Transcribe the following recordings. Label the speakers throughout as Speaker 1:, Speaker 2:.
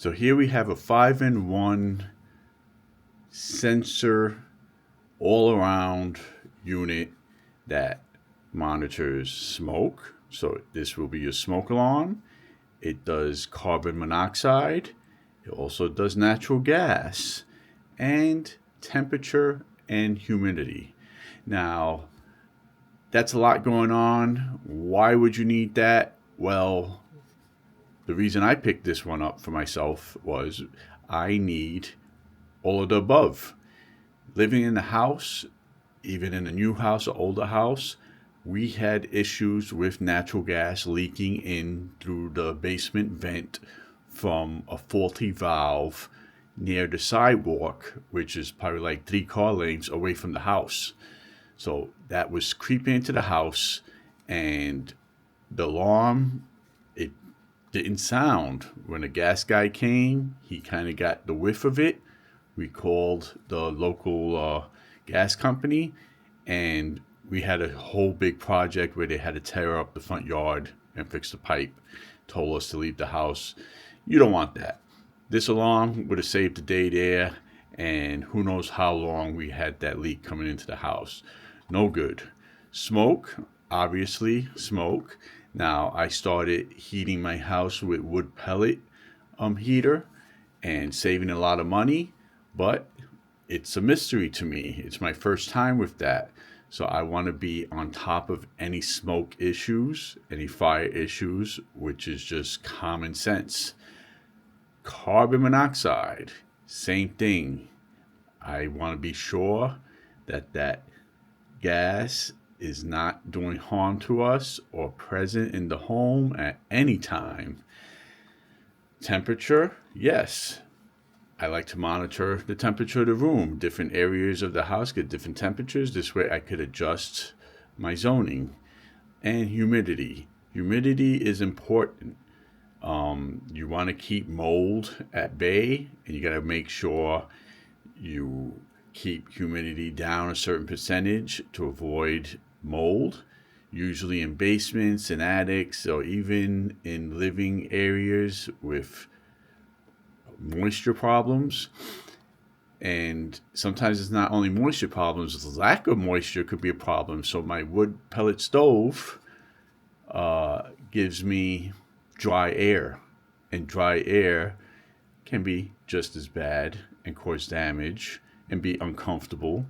Speaker 1: So here we have a 5-in-1 sensor all around unit that monitors smoke. So this will be your smoke alarm. It does carbon monoxide. It also does natural gas and temperature and humidity. Now, that's a lot going on. Why would you need that? Well, the reason I picked this one up for myself was I need all of the above. Living in the house, even in a new house or older house, we had issues with natural gas leaking in through the basement vent from a faulty valve near the sidewalk, which is probably like 3 car lanes away from the house. So that was creeping into the house, and the alarm, it didn't sound. When the gas guy came, he kind of got the whiff of it. We called the local gas company, and we had a whole big project where they had to tear up the front yard and fix the pipe. Told us to leave the house. You don't want that. This alarm would have saved the day there, and who knows how long we had that leak coming into the house. No good. Smoke, obviously, smoke. Now, I started heating my house with wood pellet heater and saving a lot of money, but it's a mystery to me. It's my first time with that. So I want to be on top of any smoke issues, any fire issues, which is just common sense. Carbon monoxide, same thing. I want to be sure that that gas is not doing harm to us or present in the home at any time. Temperature, yes. I like to monitor the temperature of the room. Different areas of the house get different temperatures. This way I could adjust my zoning. And humidity. Humidity is important. You want to keep mold at bay, and you got to make sure you keep humidity down a certain percentage to avoid mold. Usually in basements and attics, or even in living areas with moisture problems. And sometimes it's not only moisture problems, lack of moisture could be a problem. So my wood pellet stove gives me dry air, and dry air can be just as bad and cause damage and be uncomfortable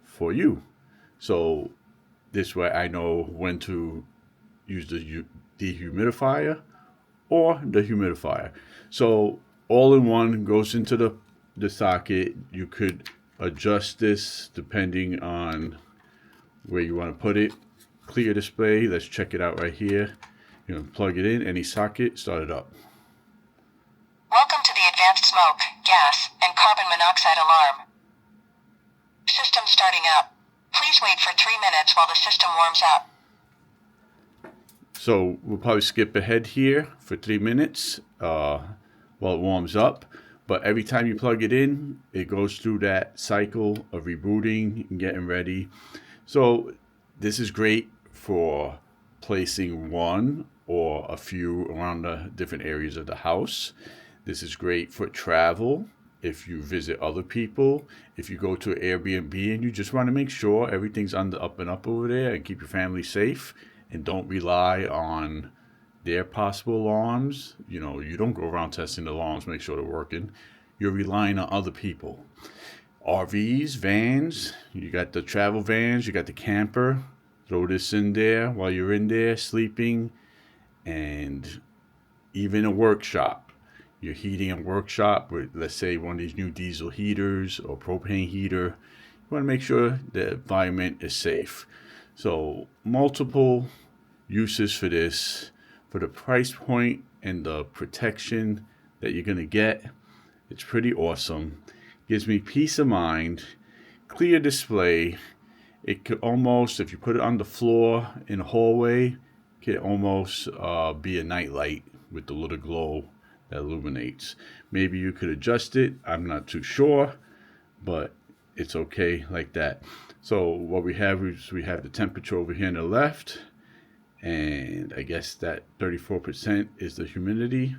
Speaker 1: for you. So this way I know when to use the dehumidifier or the humidifier. So all in one goes into the socket. You could adjust this depending on where you want to put it. Clear display, let's check it out right here. You know, plug it in, any socket, start it up.
Speaker 2: Welcome to the advanced smoke, gas, and carbon monoxide alarm. System starting up. Please wait for 3 minutes while the system warms up.
Speaker 1: So we'll probably skip ahead here for 3 minutes while it warms up. But every time you plug it in, it goes through that cycle of rebooting and getting ready. So this is great for placing one or a few around the different areas of the house. This is great for travel. If you visit other people, if you go to an Airbnb and you just want to make sure everything's on the up and up over there and keep your family safe and don't rely on their possible alarms. You know, you don't go around testing the alarms, make sure they're working. You're relying on other people. RVs, vans, you got the travel vans, you got the camper. Throw this in there while you're in there sleeping, and even a workshop. You're heating a workshop with, let's say, one of these new diesel heaters or propane heater. You want to make sure the environment is safe. So multiple uses for this. For the price point and the protection that you're going to get, it's pretty awesome. Gives me peace of mind. Clear display. It could almost, if you put it on the floor in a hallway, could almost be a night light with the little glow that illuminates. Maybe you could adjust it. I'm not too sure, but it's okay like that. So what we have is we have the temperature over here on the left, and I guess that 34% is the humidity.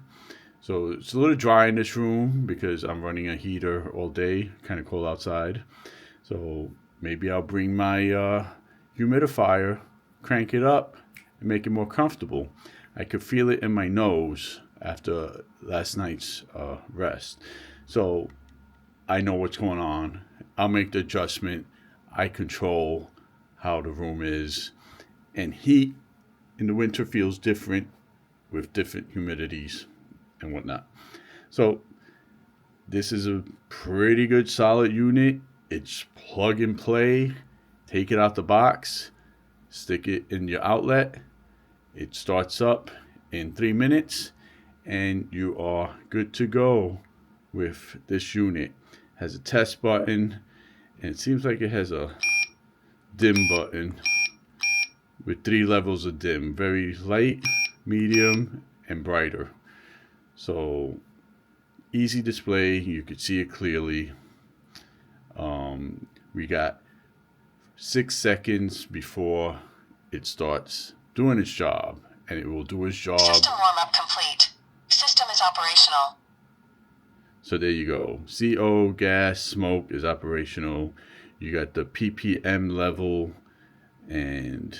Speaker 1: So it's a little dry in this room because I'm running a heater all day, kind of cold outside. So maybe I'll bring my humidifier, crank it up, and make it more comfortable. I could feel it in my nose after last night's rest. So I know what's going on. I'll make the adjustment. I control how the room is. And heat in the winter feels different with different humidities and whatnot. So this is a pretty good solid unit. It's plug and play. Take it out the box, stick it in your outlet. It starts up in 3 minutes, and you are good to go with this unit. It has a test button, and it seems like it has a dim button with 3 levels of dim: very light, medium, and brighter. So easy display, you could see it clearly. We got 6 seconds before it starts doing its job, and it will do its job.
Speaker 2: System warm-up complete. System is operational.
Speaker 1: So there you go. CO, gas, smoke is operational. You got the ppm level, and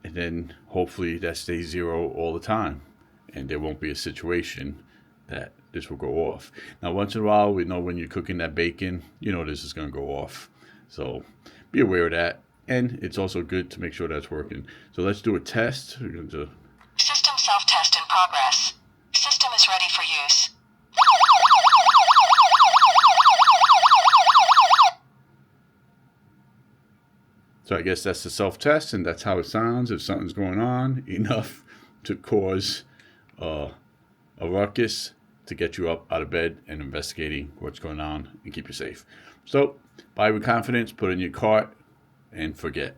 Speaker 1: then hopefully that stays 0 all the time, and there won't be a situation that this will go off. Now, once in a while, we know when you're cooking that bacon, this is going to go off. So be aware of that. And it's also good to make sure that's working. So let's do a test. We're going to...
Speaker 2: System self-test in progress. System is ready for use.
Speaker 1: So I guess that's the self-test, and that's how it sounds if something's going on enough to cause a ruckus, to get you up out of bed and investigating what's going on and keep you safe. So buy with confidence, put in your cart, and forget.